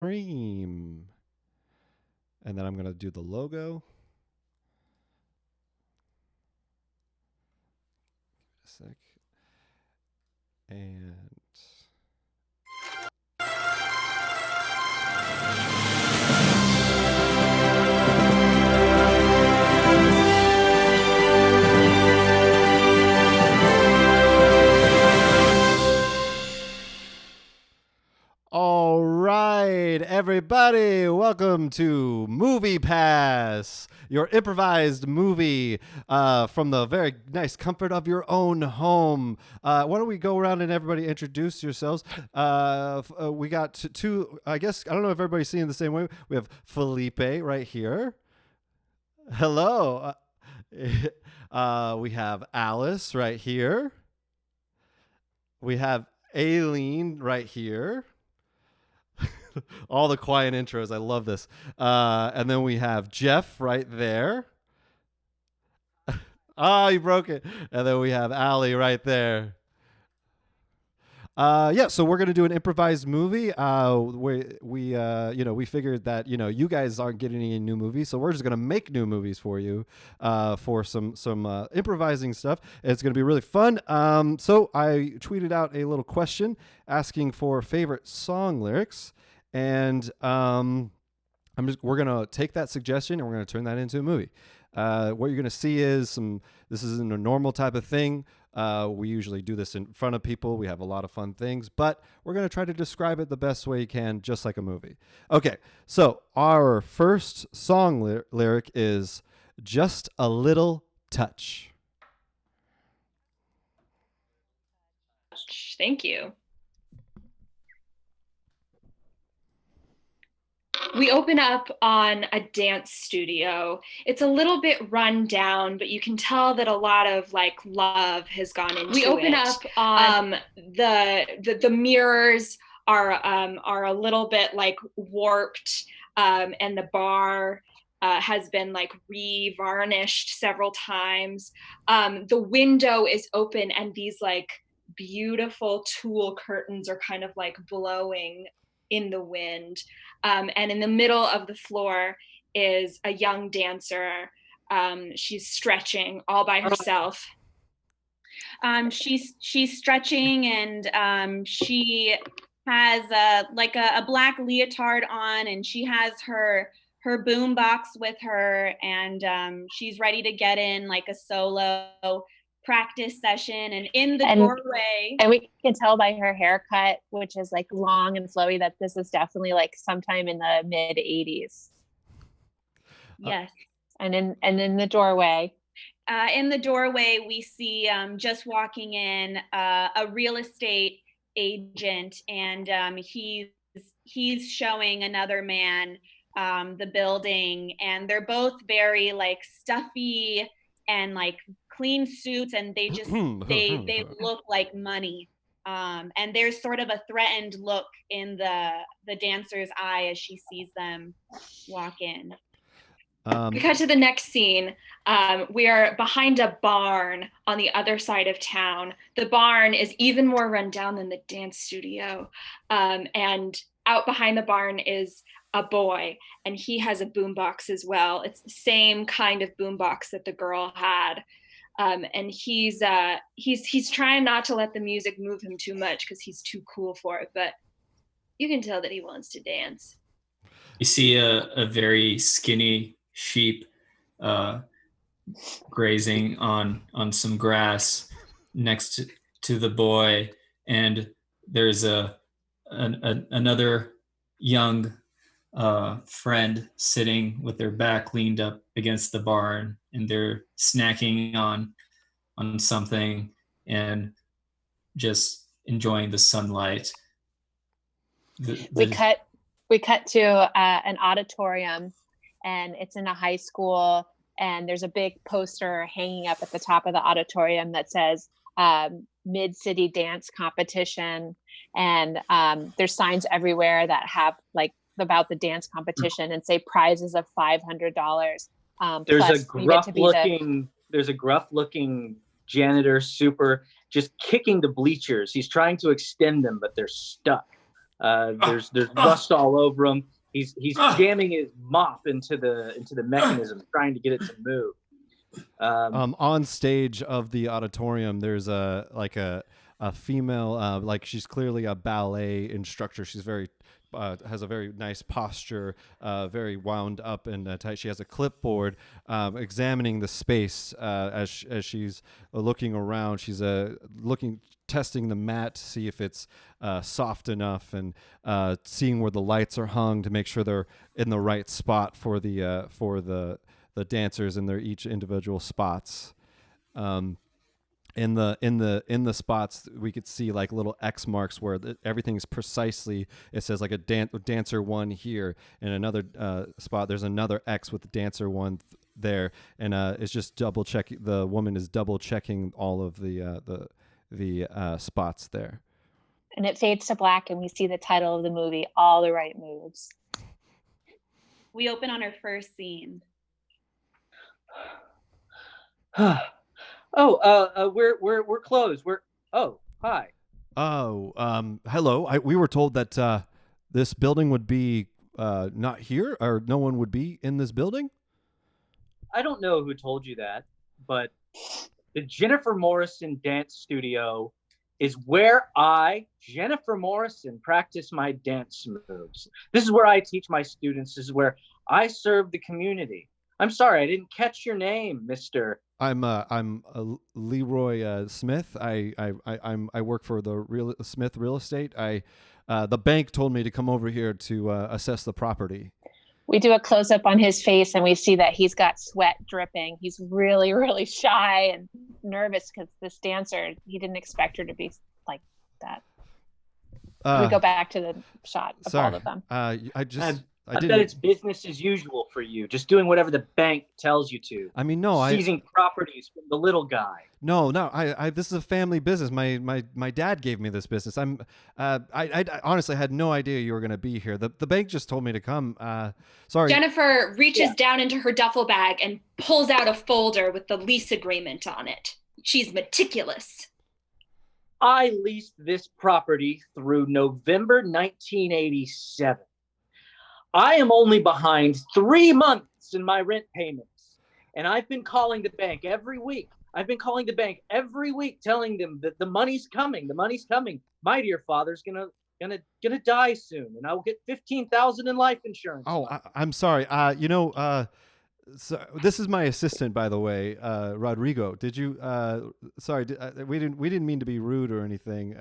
Cream. And then I'm going to do the logo. A sec. And all right, everybody, welcome to MoviePass, your improvised movie from the very nice comfort of your own home. Why don't we go around and everybody introduce yourselves? We got two, I guess, I don't know if everybody's seeing the same way. We have Felipe right here. Hello. We have Alice right here. We have Aileen right here. All the quiet intros. I love this. And then we have Jeff right there. You broke it. And then we have Allie right there. So we're gonna do an improvised movie. We figured that you guys aren't getting any new movies, so we're just gonna make new movies for you, for some improvising stuff. It's gonna be really fun. So I tweeted out a little question asking for favorite song lyrics, and we're gonna take that suggestion and we're gonna turn that into a movie. What you're gonna see is this isn't a normal type of thing. We usually do this in front of people. We have a lot of fun things, but we're going to try to describe it the best way you can, just like a movie. Okay, so our first song lyric is "Just a Little Touch." Thank you. We open up on a dance studio. It's a little bit run down, but you can tell that a lot of love has gone into it. We open up on the mirrors are a little bit warped, and the bar has been re-varnished several times. The window is open, and these beautiful tulle curtains are kind of blowing in the wind. And in the middle of the floor is a young dancer. She's stretching all by herself. She's stretching, and she has a black leotard on, and she has her boom box with her, and she's ready to get in a solo practice session. And in the doorway, and we can tell by her haircut, which is long and flowy, that this is definitely sometime in the mid 80s. Yes. And in the doorway, we see just walking in a real estate agent, and he's showing another man the building, and they're both very stuffy and clean suits, and they just they look like money. And there's sort of a threatened look in the dancer's eye as she sees them walk in. We cut to the next scene. We are behind a barn on the other side of town. The barn is even more run down than the dance studio. And out behind the barn is a boy, and he has a boombox as well. It's the same kind of boombox that the girl had. And he's trying not to let the music move him too much because he's too cool for it, but you can tell that he wants to dance. You see a very skinny sheep grazing on some grass next to the boy, and there's another young friend sitting with their back leaned up against the barn, and they're snacking on something and just enjoying the sunlight. We cut to an auditorium, and it's in a high school, and there's a big poster hanging up at the top of the auditorium that says Mid-City Dance Competition, and there's signs everywhere that have about the dance competition and say prizes of $500. There's a gruff looking janitor, super, just kicking the bleachers. He's trying to extend them, but they're stuck. There's rust all over him. He's jamming his mop into the mechanism, trying to get it to move. On stage of the auditorium, there's a female, like she's clearly a ballet instructor. She's very has a very nice posture, very wound up and tight. She has a clipboard, examining the space as she's looking around. She's testing the mat to see if it's soft enough, and seeing where the lights are hung to make sure they're in the right spot for the dancers in their each individual spots. In the spots, we could see like little X marks where everything's precisely. It says like a dancer 1 here, and another spot there's another X with the dancer 1 there, and it's just double check. The woman is double checking all of the spots there. And it fades to black, and we see the title of the movie, All the Right Moves. We open on our first scene. We're closed. Hi. Hello. We were told that this building would be not here, or no one would be in this building. I don't know who told you that, but the Jennifer Morrison Dance Studio is where I, Jennifer Morrison, practice my dance moves. This is where I teach my students. This is where I serve the community. I'm sorry, I didn't catch your name, Mister. I'm Leroy Smith. I work for the Smith Real Estate. The bank told me to come over here to assess the property. We do a close up on his face, and we see that he's got sweat dripping. He's really, really shy and nervous because this dancer, he didn't expect her to be like that. We go back to the shot of all of them. I bet it's business as usual for you, just doing whatever the bank tells you to. I mean, no, seizing properties from the little guy. No, this is a family business. My dad gave me this business. I honestly had no idea you were going to be here. The bank just told me to come. Sorry. Jennifer reaches down into her duffel bag and pulls out a folder with the lease agreement on it. She's meticulous. I leased this property through November 1987. I am only behind 3 months in my rent payments, and I've been calling the bank every week. Telling them that the money's coming. The money's coming. My dear father's gonna die soon, and I will get $15,000 in life insurance. Oh, I'm sorry. So this is my assistant, by the way, Rodrigo. Did you? Sorry, we didn't mean to be rude or anything.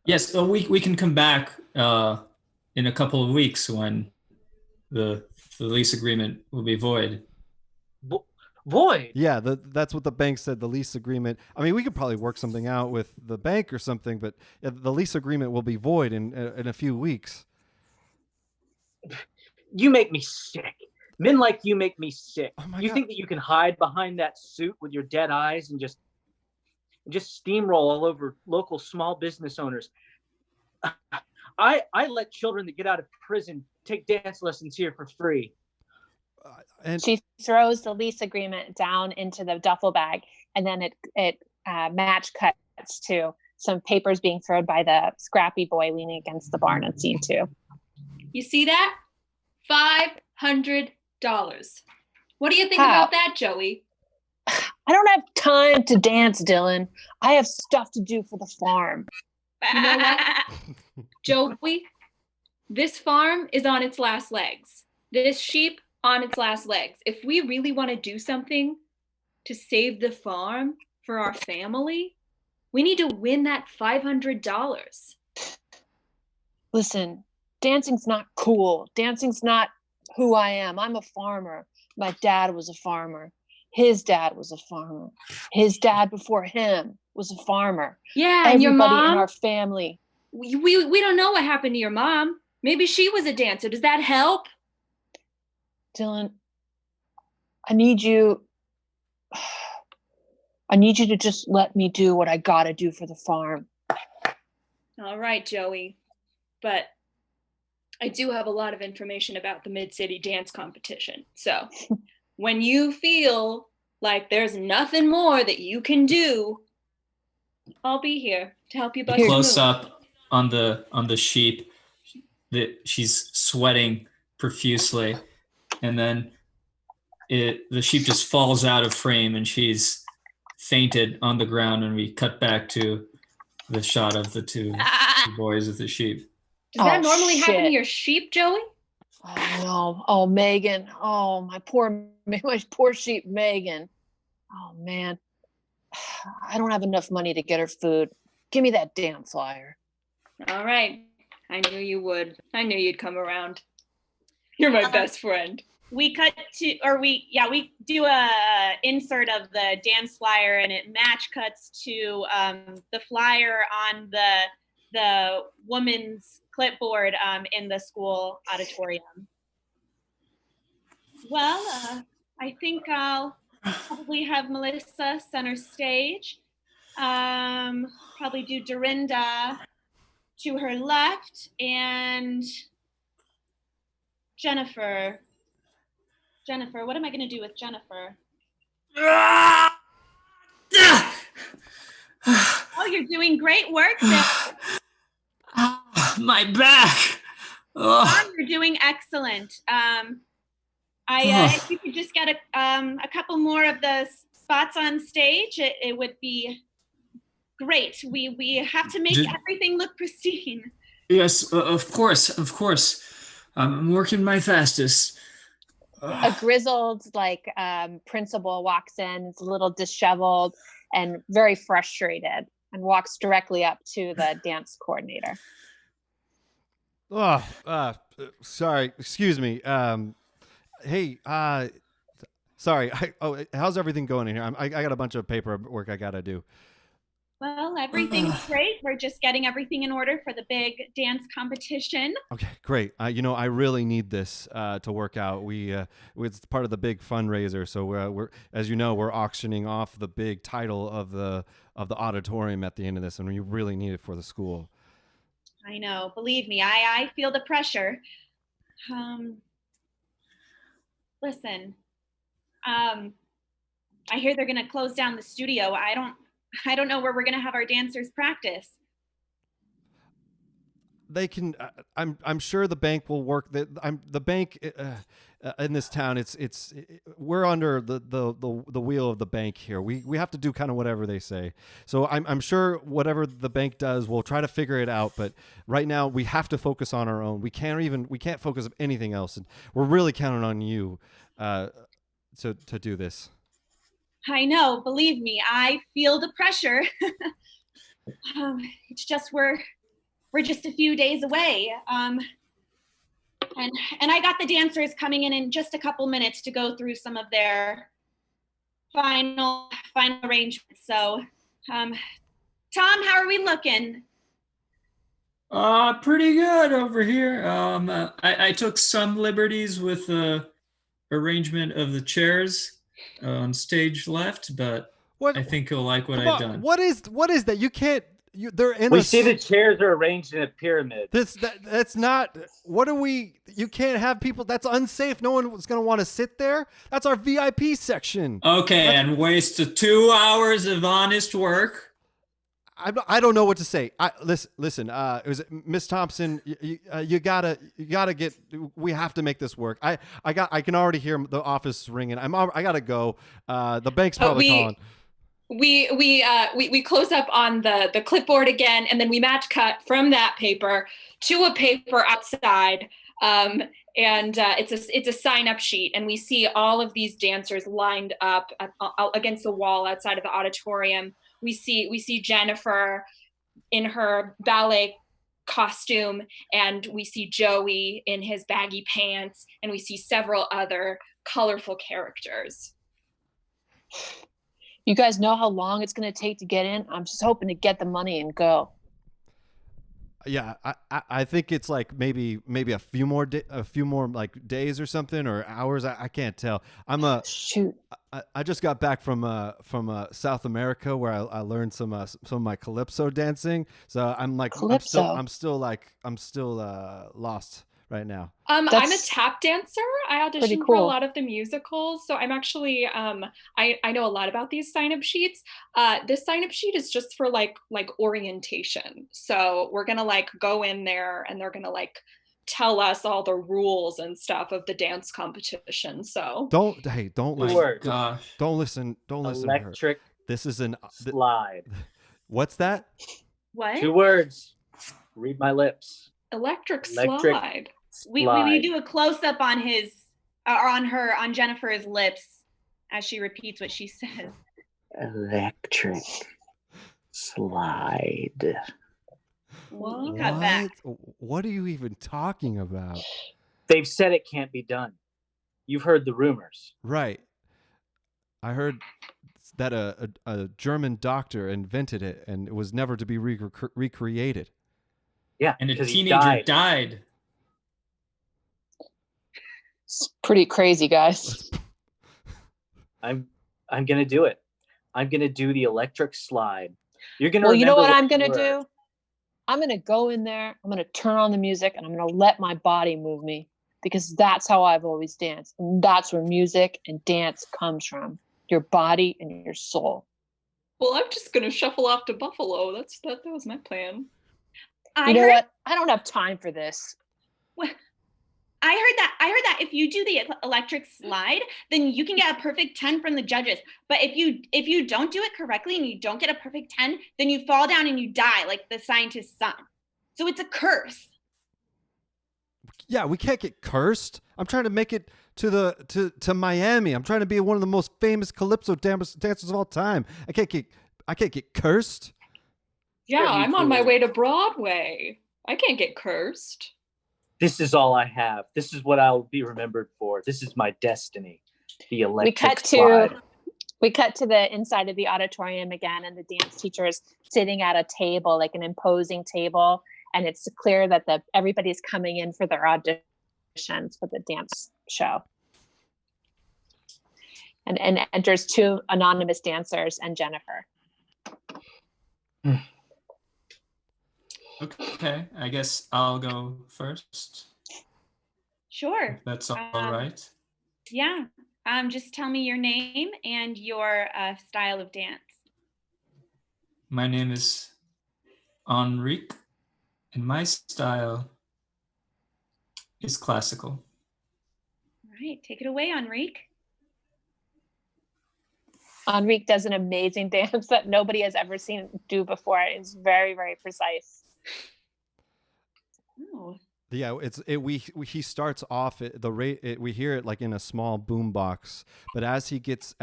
Yes, so we can come back in a couple of weeks when the lease agreement will be void. Void? Yeah, that's what the bank said. The lease agreement. I mean, we could probably work something out with the bank or something, but the lease agreement will be void in a few weeks. You make me sick. Men like you make me sick. Oh my you God. Think that you can hide behind that suit with your dead eyes and just steamroll all over local small business owners? I let children that get out of prison take dance lessons here for free. And she throws the lease agreement down into the duffel bag, and then it match cuts to some papers being thrown by the scrappy boy leaning against the barn on scene 2. You see that? $500. What do you think about that, Joey? I don't have time to dance, Dylan. I have stuff to do for the farm. You know what? Joey, this farm is on its last legs. This sheep on its last legs. If we really want to do something to save the farm for our family, we need to win that $500. Listen, dancing's not cool. Dancing's not who I am. I'm a farmer. My dad was a farmer. His dad was a farmer. His dad before him was a farmer. Yeah, and your mom? Everybody in our family. We don't know what happened to your mom. Maybe she was a dancer. Does that help? Dylan, I need you to just let me do what I gotta do for the farm. All right, Joey. But I do have a lot of information about the Mid-City Dance Competition. So when you feel like there's nothing more that you can do, I'll be here to help you bust Close up on the sheep. she's sweating profusely, and then the sheep just falls out of frame and she's fainted on the ground, and we cut back to the shot of the two boys with the sheep. Does that normally happen to your sheep, Joey? Oh no. Oh, Megan. Oh, my poor sheep, Megan. Oh man. I don't have enough money to get her food. Give me that damn flyer. All right. I knew you would. I knew you'd come around. You're my best friend. We do a insert of the dance flyer, and it match cuts to the flyer on the woman's clipboard in the school auditorium. Well, I think I'll probably have Melissa center stage. Probably do Dorinda to her left, and Jennifer, what am I going to do with Jennifer? Oh, you're doing great work there. My back. Oh, you're doing excellent. If you could just get a couple more of the spots on stage, it would be great. We have to make everything look pristine. Yes, of course. I'm working my fastest. A grizzled principal walks in. It's a little disheveled and very frustrated, and walks directly up to the dance coordinator. Sorry, excuse me. Hey, sorry. How's everything going in here? I got a bunch of paperwork I gotta do. Well, everything's great. We're just getting everything in order for the big dance competition. Okay, great. I really need this to work out. It's part of the big fundraiser, so we're as you know, we're auctioning off the big title of the auditorium at the end of this, and we really need it for the school. I know. Believe me, I feel the pressure. Listen, I hear they're going to close down the studio. I don't know where we're going to have our dancers practice. They can. I'm sure the bank will work. The bank in this town. We're under the wheel of the bank here. We have to do kind of whatever they say. So I'm sure whatever the bank does, we'll try to figure it out. But right now we have to focus on our own. We can't focus on anything else. And we're really counting on you to do this. I know. Believe me, I feel the pressure. It's just we're just a few days away. And I got the dancers coming in just a couple minutes to go through some of their final arrangements. So, Tom, how are we looking? Pretty good over here. I took some liberties with the arrangement of the chairs on stage left, but I think you'll like what I've done. What is that? You can't. They're in. We see the chairs are arranged in a pyramid. That's not. What are we? You can't have people. That's unsafe. No one's gonna want to sit there. That's our VIP section. Okay, and waste 2 hours of honest work. I don't know what to say. Listen. It was Miss Thompson. You gotta get. We have to make this work. I can already hear the office ringing. I gotta go. The bank's probably calling. We close up on the clipboard again, and then we match cut from that paper to a paper outside. And it's a sign up sheet, and we see all of these dancers lined up against the wall outside of the auditorium. We see Jennifer in her ballet costume, and we see Joey in his baggy pants, and we see several other colorful characters. You guys know how long it's going to take to get in? I'm just hoping to get the money and go. Yeah, I think it's like maybe a few more like days or something, or hours. I can't tell. Shoot. I just got back from South America, where I learned some of my calypso dancing. So I'm like calypso. I'm still lost right now. I'm a tap dancer. I auditioned for a lot of the musicals, so I'm actually I know a lot about these sign-up sheets. This sign-up sheet is just for like orientation. So we're gonna like go in there, and they're gonna like tell us all the rules and stuff of the dance competition. So Don't listen. Word. Gosh. Don't listen to her. Electric This is an slide. What's that? What? 2 words. Read my lips. electric Electric slide. We do a close up on his or on Jennifer's lips as she repeats what she says. Electric slide. What? Cut back. What are you even talking about? They've said it can't be done. You've heard the rumors. Right. I heard that a German doctor invented it and it was never to be recreated. Yeah, And a because he teenager died. It's pretty crazy, guys. I'm gonna do it. I'm gonna do the electric slide. You're gonna. Well, you know remember what I'm gonna you were. do? I'm gonna go in there. I'm gonna turn on the music, and I'm gonna let my body move me, because that's how I've always danced, and that's where music and dance comes from. Your body and your soul. Well, I'm just gonna shuffle off to Buffalo. That was my plan. You know what? I don't have time for this. I heard that if you do the electric slide, then you can get a perfect 10 from the judges. But if you don't do it correctly and you don't get a perfect 10, then you fall down and you die like the scientist's son. So it's a curse. Yeah, we can't get cursed. I'm trying to make it to Miami. I'm trying to be one of the most famous calypso dancers of all time. I can't get cursed. Yeah, I'm on my way to Broadway. I can't get cursed. This is all I have. This is what I'll be remembered for. This is my destiny. The electric slide. We cut to the inside of the auditorium again, and the dance teacher is sitting at a table, like an imposing table, and it's clear that everybody's coming in for their auditions for the dance show. And enters 2 anonymous dancers and Jennifer. Okay, I guess I'll go first. Sure. If that's all right. Yeah. Just tell me your name and your style of dance. My name is Enrique, and my style is classical. All right, take it away, Enrique. Enrique does an amazing dance that nobody has ever seen do before. It's very, very precise. Oh. Yeah, he starts off at the rate we hear it like in a small boom box, but as he gets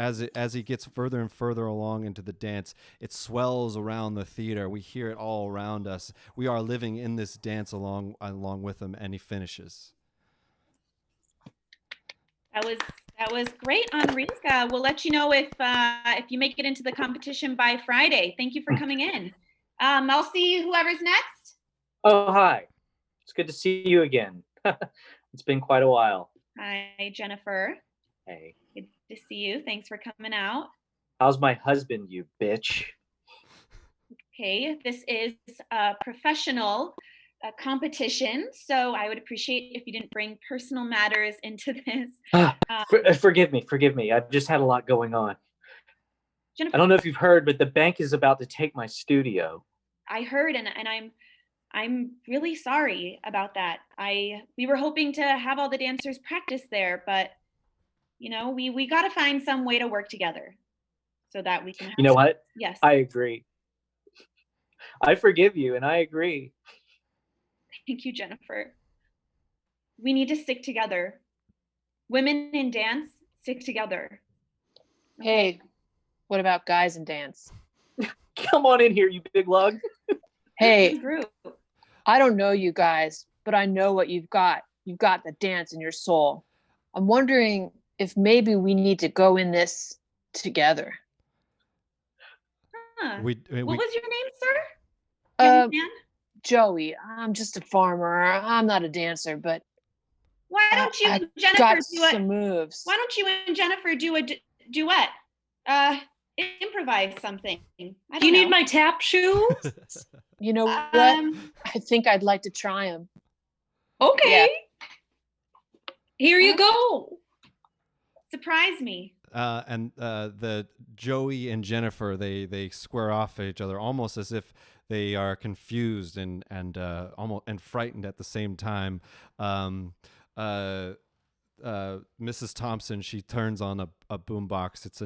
further and further along into the dance, it swells around the theater. We hear it all around us. We are living in this dance along with him, and he finishes. That was great, Enrique. We'll let you know if you make it into the competition by Friday. Thank you for coming in. I'll see whoever's next. Oh, hi. It's good to see you again. It's been quite a while. Hi, Jennifer. Hey. Good to see you. Thanks for coming out. How's my husband, you bitch? Okay, this is a professional competition, so I would appreciate if you didn't bring personal matters into this. Forgive me. I've just had a lot going on. Jennifer, I don't know if you've heard, but the bank is about to take my studio. I heard, and I'm really sorry about that. We were hoping to have all the dancers practice there, but we got to find some way to work together so that we can. You know what? Yes. I agree. I forgive you, and I agree. Thank you, Jennifer. We need to stick together. Women in dance, stick together. Hey, what about guys in dance? Come on in here, you big lug. Hey, I don't know you guys, but I know what you've got. You've got the dance in your soul. I'm wondering if maybe we need to go in this together. Huh. What was your name, sir? Young man? Joey. I'm just a farmer. I'm not a dancer, but why don't you, Jennifer, got some moves. Why don't you and Jennifer do a duet? Improvise something. Do you need my tap shoes? You know what? I think I'd like to try them. Okay. Yeah. Here you go. Surprise me. And the Joey and Jennifer, they square off at each other almost as if they are confused and almost and frightened at the same time. Mrs. Thompson, she turns on a boombox. It's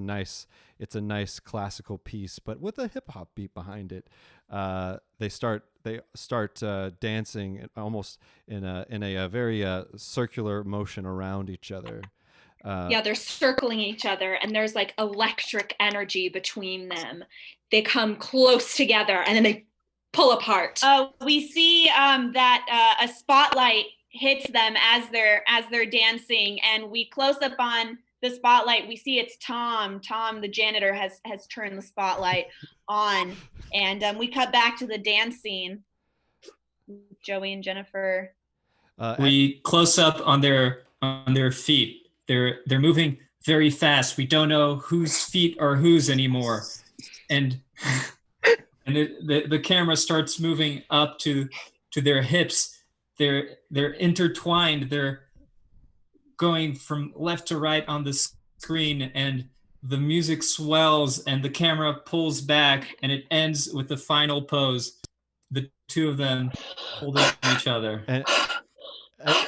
a nice classical piece, but with a hip hop beat behind it. They start dancing almost in a very circular motion around each other. Yeah, they're circling each other, and there's like electric energy between them. They come close together, and then they pull apart. We see that a spotlight hits them as they're dancing, and we close up on the spotlight. We see it's Tom. Tom, the janitor, has turned the spotlight on, and we cut back to the dance scene. Joey and Jennifer. We close up on their feet. They're moving very fast. We don't know whose feet are whose anymore, and the camera starts moving up to their hips. They're intertwined. They're going from left to right on the screen, and the music swells, and the camera pulls back, and it ends with the final pose. The two of them holding each other.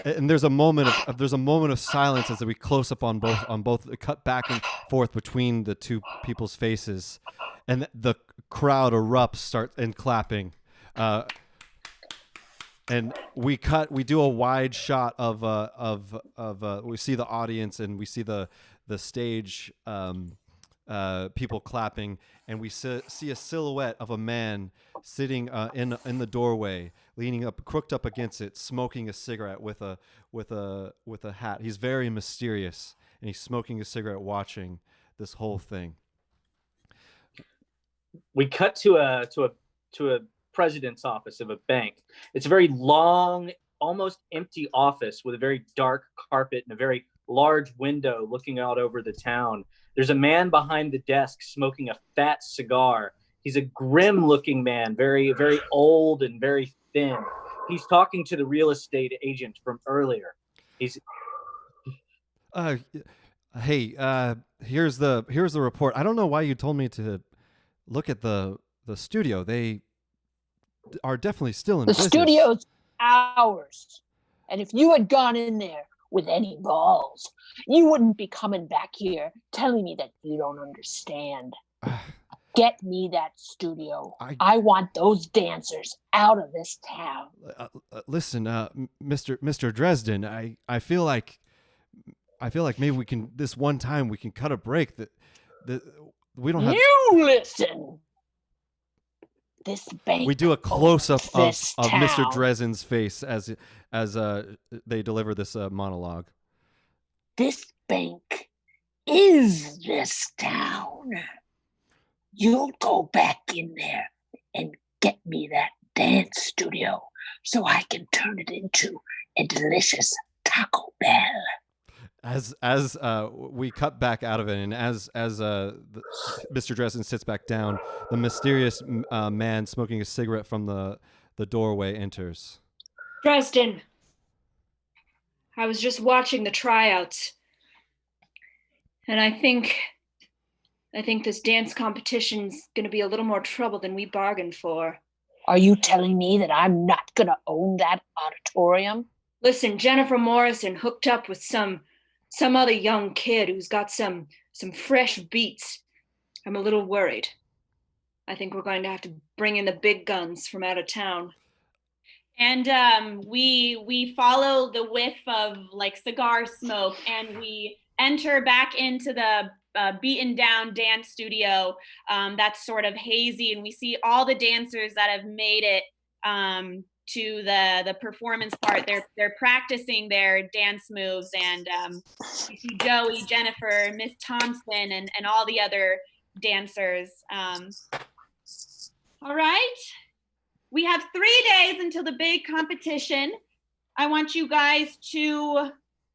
And there's a moment of silence as we close up on both, cut back and forth between the two people's faces, and the crowd erupts, starts and clapping. And we do a wide shot of we see the audience, and we see the stage, people clapping, and we see a silhouette of a man sitting in the doorway, leaning up, crooked up against it, smoking a cigarette with a hat. He's very mysterious, and he's smoking a cigarette, watching this whole thing. We cut to a president's office of a bank. It's a very long, almost empty office with a very dark carpet and a very large window looking out over the town. There's a man behind the desk smoking a fat cigar. He's a grim looking man, very, very old and very thin. He's talking to the real estate agent from earlier. Hey, here's the report. I don't know why you told me to look at the studio. They are definitely still in business. The studio's ours. And if you had gone in there with any balls, you wouldn't be coming back here telling me that you don't understand. Get me that studio. I want those dancers out of this town. Listen, Mr. Dresden, I feel like maybe we can, this one time we can cut a break. That we don't have. You listen. This bank. We do a close up of Mr. Dresden's face as they deliver this monologue. This bank is this town. You'll go back in there and get me that dance studio so I can turn it into a delicious Taco Bell. As we cut back out of it, and as Mr. Dresden sits back down, the mysterious man smoking a cigarette from the doorway enters. Dresden, I was just watching the tryouts, and I think this dance competition's going to be a little more trouble than we bargained for. Are you telling me that I'm not going to own that auditorium? Listen, Jennifer Morrison hooked up with some other young kid who's got some fresh beats. I'm a little worried. I think we're going to have to bring in the big guns from out of town. And we follow the whiff of like cigar smoke, and we enter back into the beaten down dance studio that's sort of hazy, and we see all the dancers that have made it to the performance part. They're practicing their dance moves, and you see Joey, Jennifer, Miss Thompson, and all the other dancers. All right, we have 3 days until the big competition. I want you guys to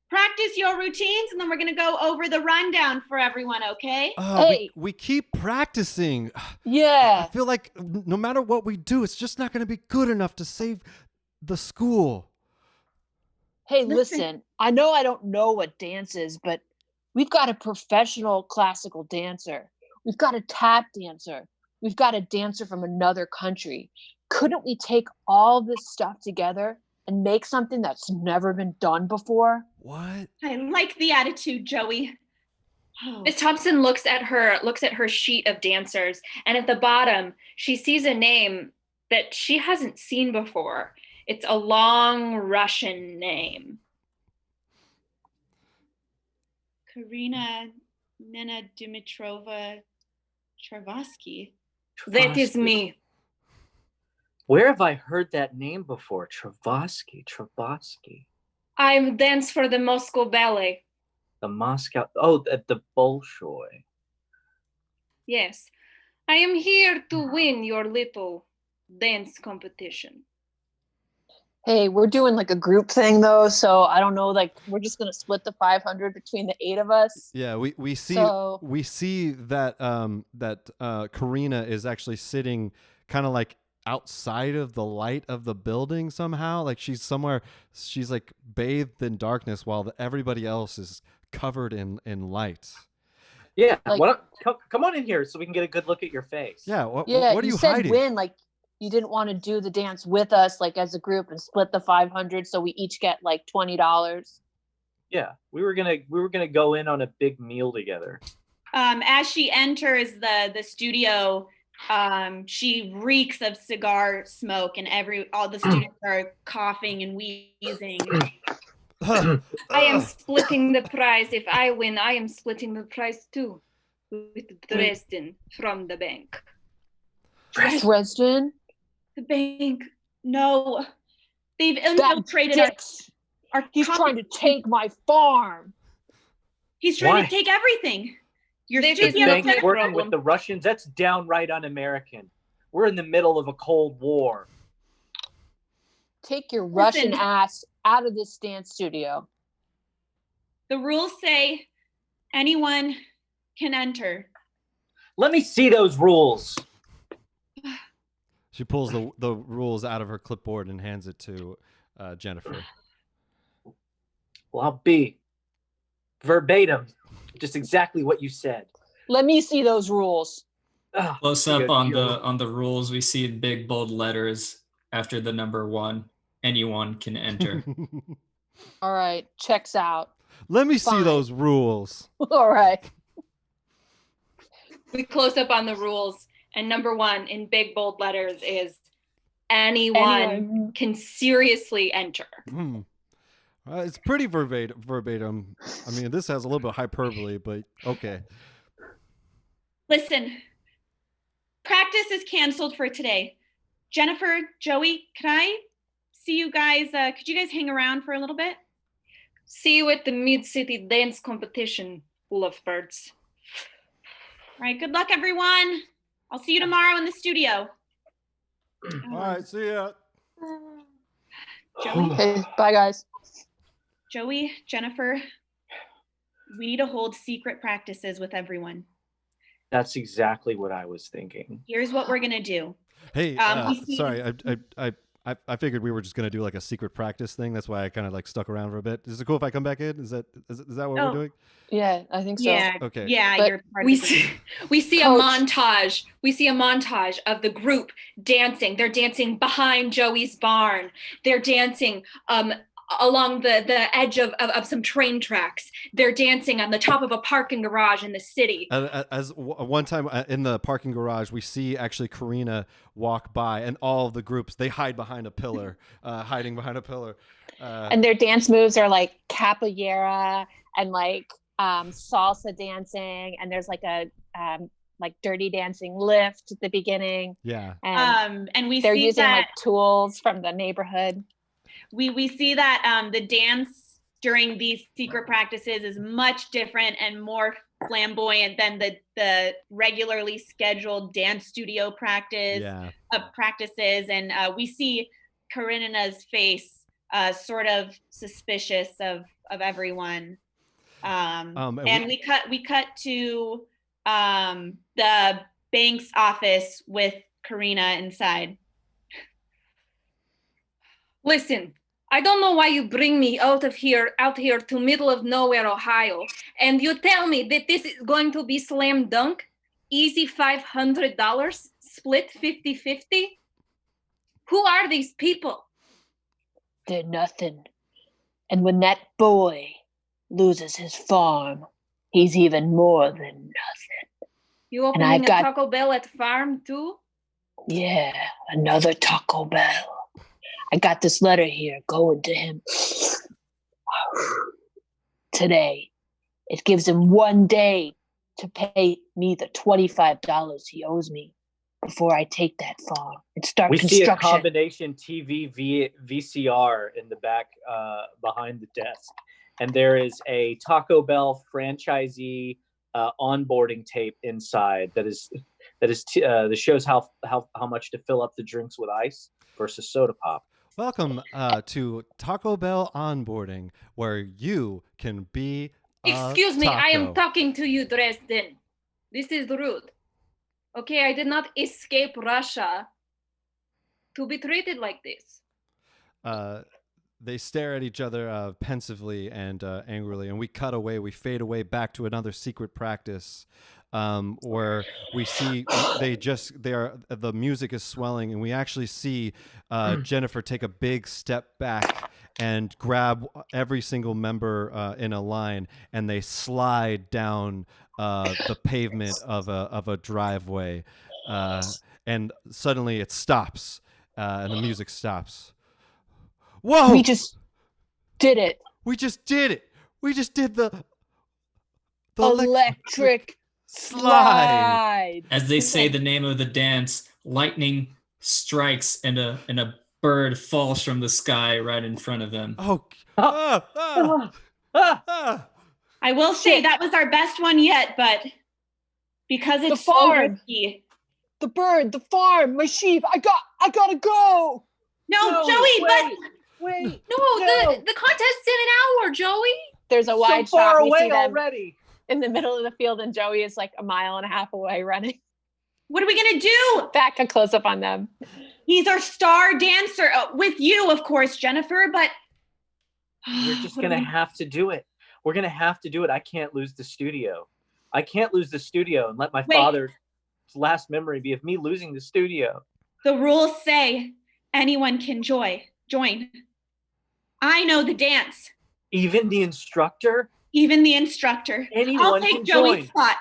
practice your routines, and then we're gonna go over the rundown for everyone, okay? Hey. We keep practicing. Yeah. I feel like no matter what we do, it's just not going to be good enough to save the school. Hey, listen, I know I don't know what dance is, but we've got a professional classical dancer. We've got a tap dancer. we've got a dancer from another country. Couldn't we take all this stuff together and make something that's never been done before? What? I like the attitude, Joey. Miss Thompson looks at her sheet of dancers, and at the bottom, she sees a name that she hasn't seen before. It's a long Russian name. Karina Nina Dimitrova Charvasky. That is me. Where have I heard that name before? Travasky. I dance for the Moscow Ballet. The Moscow. Oh, at the Bolshoi. Yes. I am here to win your little dance competition. Hey, we're doing like a group thing though, so I don't know, like we're just gonna split the 500 between the 8 of us. Yeah, we see that Karina is actually sitting kind of like outside of the light of the building somehow. Like she's like bathed in darkness while everybody else is covered in light. Yeah, Like, come on in here so we can get a good look at your face. Yeah, what yeah, are you said hiding? win, like you didn't want to do the dance with us like as a group and split the 500 so we each get like $20. Yeah, we were gonna go in on a big meal together. As she enters the studio, she reeks of cigar smoke, and all the students are coughing and wheezing. I am splitting the prize. If I win, I am splitting the prize too with Dresden from the bank. Dresden? The bank? No, they've infiltrated our. He's trying to take my farm. He's trying Why? to take everything. Your This studio bank's is working with the Russians. That's downright un-American. We're in the middle of a Cold War. Take your Russian ass out of this dance studio. The rules say anyone can enter. Let me see those rules. She pulls the rules out of her clipboard and hands it to Jennifer. Well, I'll be verbatim, just exactly what you said. Let me see those rules. Close up on the rules, we see in big bold letters after the number 1. Anyone can enter. All right, checks out. Let me see those rules. All right. We close up on the rules, and number 1 in big bold letters is anyone can seriously enter. It's pretty verbatim. I mean, this has a little bit of hyperbole, but okay. Listen, practice is canceled for today. Jennifer, Joey, can I see you guys? Could you guys hang around for a little bit? See you at the Mid-City Dance Competition, lovebirds. All right, good luck, everyone. I'll see you tomorrow in the studio. All right, see ya. Joey, Okay, bye guys. Joey, Jennifer, we need to hold secret practices with everyone. That's exactly what I was thinking. Here's what we're gonna do. Hey, sorry, I figured we were just gonna do like a secret practice thing. That's why I kind of like stuck around for a bit. Is it cool if I come back in? Is that what we're doing? Yeah, I think so. Yeah. Okay. Yeah, But you're part We of the see a montage. We see a montage of the group dancing. They're dancing behind Joey's barn. They're dancing along the edge of some train tracks. They're dancing on the top of a parking garage in the city. One time in the parking garage, we see actually Karina walk by, and all of the groups, they hide behind a pillar, hiding behind a pillar. And their dance moves are like capoeira and like salsa dancing, and there's like a like dirty dancing lift at the beginning. Yeah. And we they're see using that like tools from the neighborhood. we see that the dance during these secret practices is much different and more flamboyant than the regularly scheduled dance studio practices. And we see Karina's face sort of suspicious of everyone. And we cut to the bank's office with Karina inside. Listen, I don't know why you bring me out here to middle of nowhere, Ohio, and you tell me that this is going to be slam dunk. easy $500 split 50-50? Who are these people? They're nothing. And when that boy loses his farm, he's even more than nothing. You opening a Taco Bell at the farm too? Yeah, another Taco Bell. I got this letter here going to him today. It gives him 1 day to pay me the $25 he owes me before I take that farm and start construction. We see a combination TV VCR in the back behind the desk. And there is a Taco Bell franchisee onboarding tape inside that shows how much to fill up the drinks with ice versus soda pop. Welcome to Taco Bell onboarding, where you can be. Excuse me, taco. I am talking to you, Dresden. This is rude. Okay, I did not escape Russia to be treated like this. They stare at each other pensively and angrily, and we fade away back to another secret practice where we see the music is swelling, and we actually see Jennifer take a big step back and grab every single member in a line, and they slide down the pavement of a driveway, and suddenly it stops, and the music stops. Whoa! We just did it. We just did it. We just did the electric slide. As they say the name of the dance, lightning strikes and a bird falls from the sky right in front of them. I will say that was our best one yet, but because it's the farm, so risky. The bird, the farm, my sheep. I gotta go. No, Joey, Wait. The contest's in an hour, Joey. There's a wide so far shot. We away see them already. in the middle of the field, and Joey is like 1.5 miles away running. What are we gonna do? Back a close up on them. He's our star dancer with you, of course, Jennifer. But we're just gonna have to do it. We're gonna have to do it. I can't lose the studio. I can't lose the studio and let my father's last memory be of me losing the studio. The rules say anyone can join. I know the dance. Even the instructor? Even the instructor. Anyone I'll take can Joey's join. spot.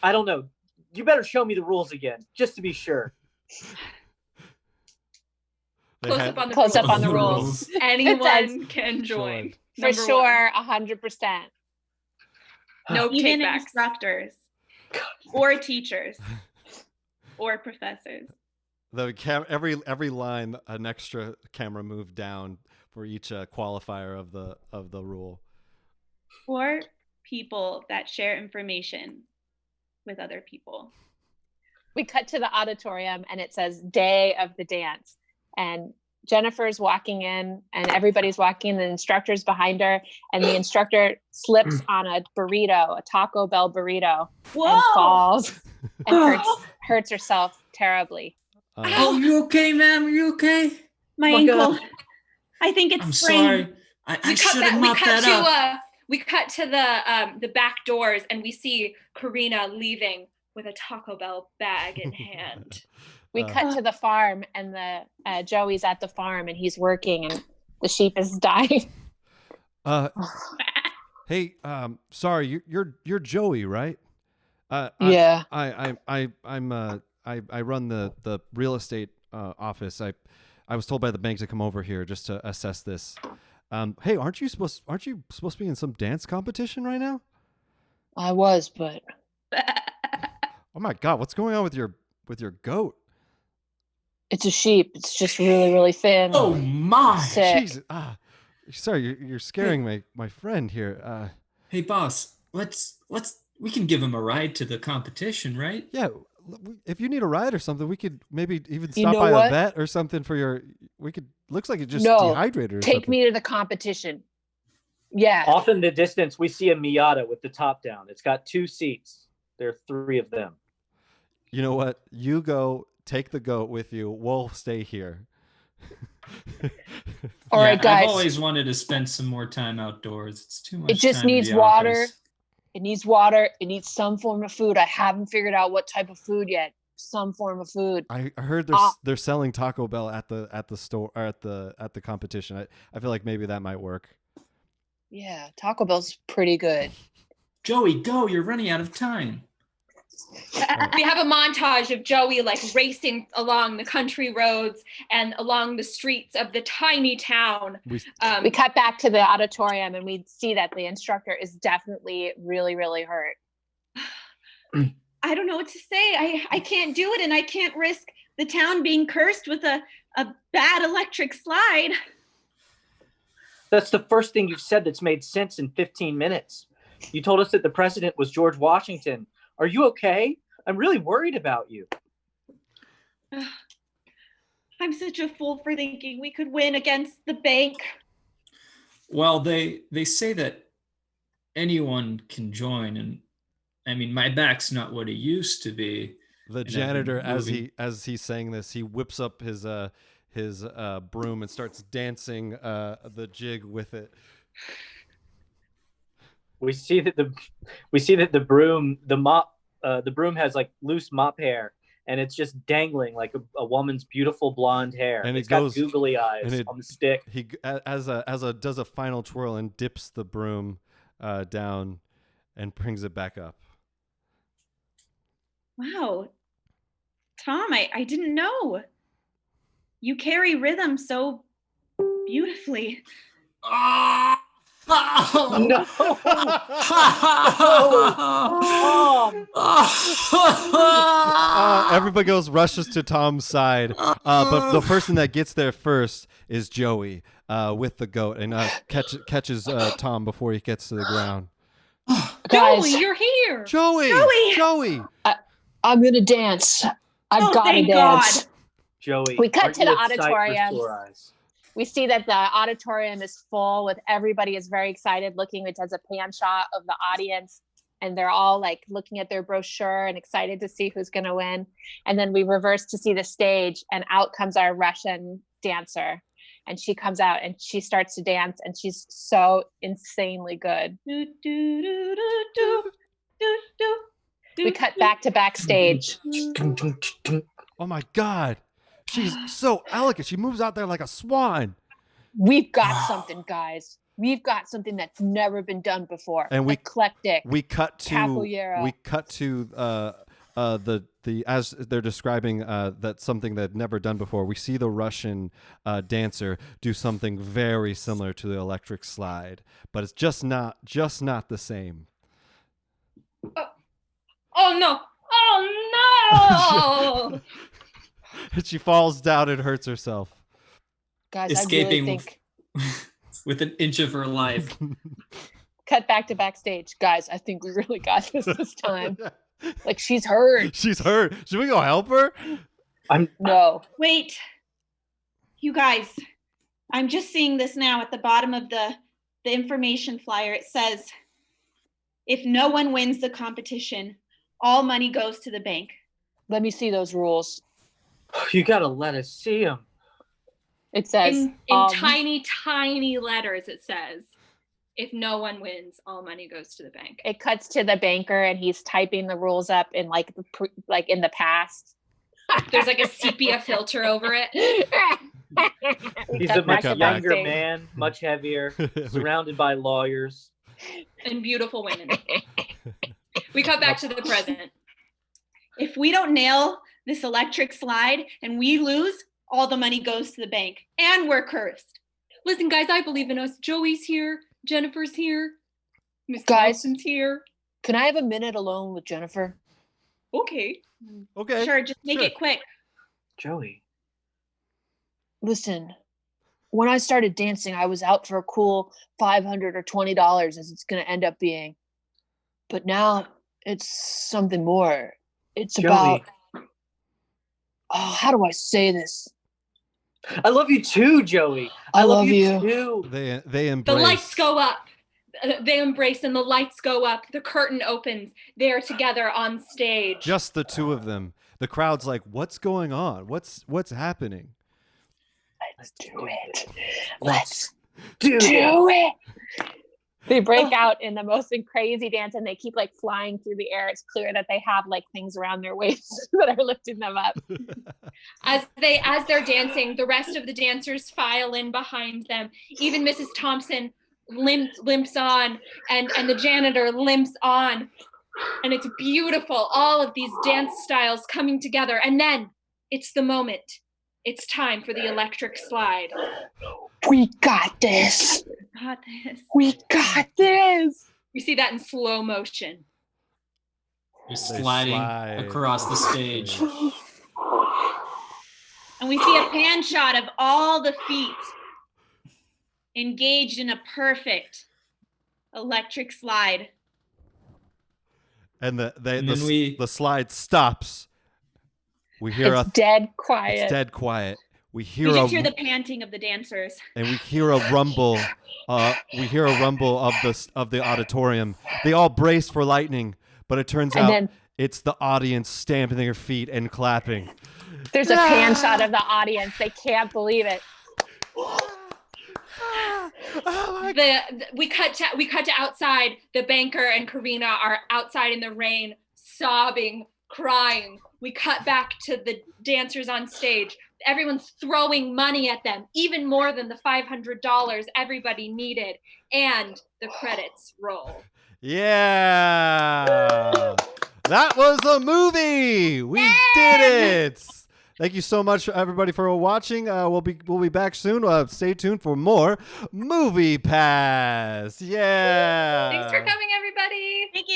I don't know. You better show me the rules again, just to be sure. Close up on the rules. Anyone can join. For sure, 100%. No Even takebacks. Instructors or teachers or professors. Every line, an extra camera move down for each qualifier of the rule. Or people that share information with other people. We cut to the auditorium, and it says day of the dance, and Jennifer's walking in, and everybody's walking. The instructor's behind her, and the instructor slips on a burrito, a Taco Bell burrito, and falls and hurts herself terribly. Oh, you okay, ma'am? Are you okay? My ankle. I think it's I'm sprained. sorry. I should have mopped that up. We cut to the back doors, and we see Karina leaving with a Taco Bell bag in hand. We cut to the farm, and the Joey's at the farm, and he's working, and the sheep is dying. Hey, sorry, you're Joey, right? Yeah. I run the real estate office. I was told by the bank to come over here just to assess this. Hey, aren't you supposed to be in some dance competition right now? I was, but oh my God, what's going on with your goat? it's a sheep. It's just really, really thin. Oh my! Sick. Jesus. Sorry, you're scaring my friend here. Hey, boss, we can give him a ride to the competition, right? Yeah. If you need a ride or something, we could maybe even stop by a vet or something for your. Looks like it just dehydrated. Or take something. me to the competition. Yeah. Off in the distance, we see a Miata with the top down. It's got 2 seats. There are 3 of them. You know what? You go take the goat with you. We'll stay here. All right, guys. I've always wanted to spend some more time outdoors. It's too much. It just time in needs the water. office. It needs water. It needs some form of food. I haven't figured out what type of food yet. Some form of food. I heard they're selling Taco Bell at the store or at the competition. I feel like maybe that might work. Yeah, Taco Bell's pretty good. Joey, go! You're running out of time. We have a montage of Joey like racing along the country roads and along the streets of the tiny town. We cut back to the auditorium and we see that the instructor is definitely really, really hurt. I don't know what to say. I can't do it, and I can't risk the town being cursed with a bad electric slide. That's the first thing you've said that's made sense in 15 minutes. You told us that the president was George Washington. Are you okay? I'm really worried about you. I'm such a fool for thinking we could win against the bank. Well, they say that anyone can join, and I mean, my back's not what it used to be. The janitor, as he's saying this, he whips up his broom and starts dancing the jig with it. We see that the broom has like loose mop hair, and it's just dangling like a woman's beautiful blonde hair. And it's got googly eyes on the stick. He does a final twirl and dips the broom down and brings it back up. Wow. Tom, I didn't know. You carry rhythm so beautifully. No. Everybody goes rushes to Tom's side, but the person that gets there first is Joey with the goat, and catches Tom before he gets to the ground. Guys, Joey, you're here. Joey. I'm gonna dance. I've got to dance. God. Joey, We cut aren't to you the a sight for auditorium. sore eyes? We see that the auditorium is full with everybody is very excited looking. It does a pan shot of the audience and they're all like looking at their brochure and excited to see who's going to win. And then we reverse to see the stage and out comes our Russian dancer. And she comes out and she starts to dance and she's so insanely good. We cut back to backstage. Oh my God. She's so elegant. She moves out there like a swan. We've got something, guys. We've got something that's never been done before. And eclectic. We cut to capoeira. the as they're describing that something that never done before. We see the Russian dancer do something very similar to the electric slide, but it's just not the same. Oh no! Oh no! And she falls down and hurts herself. Guys, escaping I really think... with an inch of her life. Cut back to backstage. Guys, I think we really got this time. Like, she's hurt. She's hurt. Should we go help her? No. Wait. You guys, I'm just seeing this now at the bottom of the information flyer. It says, if no one wins the competition, all money goes to the bank. Let me see those rules. You gotta let us see them. It says in tiny, tiny letters, it says, if no one wins, all money goes to the bank. It cuts to the banker and he's typing the rules up in like in the past. There's like a sepia filter over it. He's a much younger man, much heavier, surrounded by lawyers. And beautiful women. We cut back to the present. If we don't nail this electric slide and we lose, all the money goes to the bank. And we're cursed. Listen, guys, I believe in us. Joey's here. Jennifer's here. Miss Guys. Nelson's here. Can I have a minute alone with Jennifer? Okay. Okay. Sure, just make it quick. Joey. Listen, when I started dancing, I was out for a cool $500 or $20 as it's going to end up being. But now it's something more. It's Joey. about, how do I say this? I love you too, Joey. I love you too. They embrace. The lights go up. They embrace and the lights go up. The curtain opens. They're together on stage. Just the two of them. The crowd's like, "What's going on? What's happening?" Let's do it. Let's do it. They break out in the most crazy dance, and they keep like flying through the air. It's clear that they have like things around their waists that are lifting them up. As they're dancing, the rest of the dancers file in behind them. Even Mrs. Thompson limps on, and the janitor limps on. And it's beautiful, all of these dance styles coming together. And then it's the moment. It's time for the electric slide. We got this. Got this. We got this. You see that in slow motion. They're sliding across the stage. And we see a pan shot of all the feet engaged in a perfect electric slide. And the slide stops. We hear It's dead quiet. It's dead quiet. We just hear the panting of the dancers. And we hear a rumble. We hear a rumble of the auditorium. They all brace for lightning, but it turns out it's the audience stamping their feet and clapping. There's a pan shot of the audience. They can't believe it. We cut to outside. The banker and Karina are outside in the rain, sobbing, crying. We cut back to the dancers on stage. Everyone's throwing money at them, even more than the $500 everybody needed. And the credits roll. Yeah. That was a movie. We did it. Thank you so much, everybody, for watching. We'll be back soon. Stay tuned for more MoviePass. Yeah. Thanks for coming, everybody. Thank you.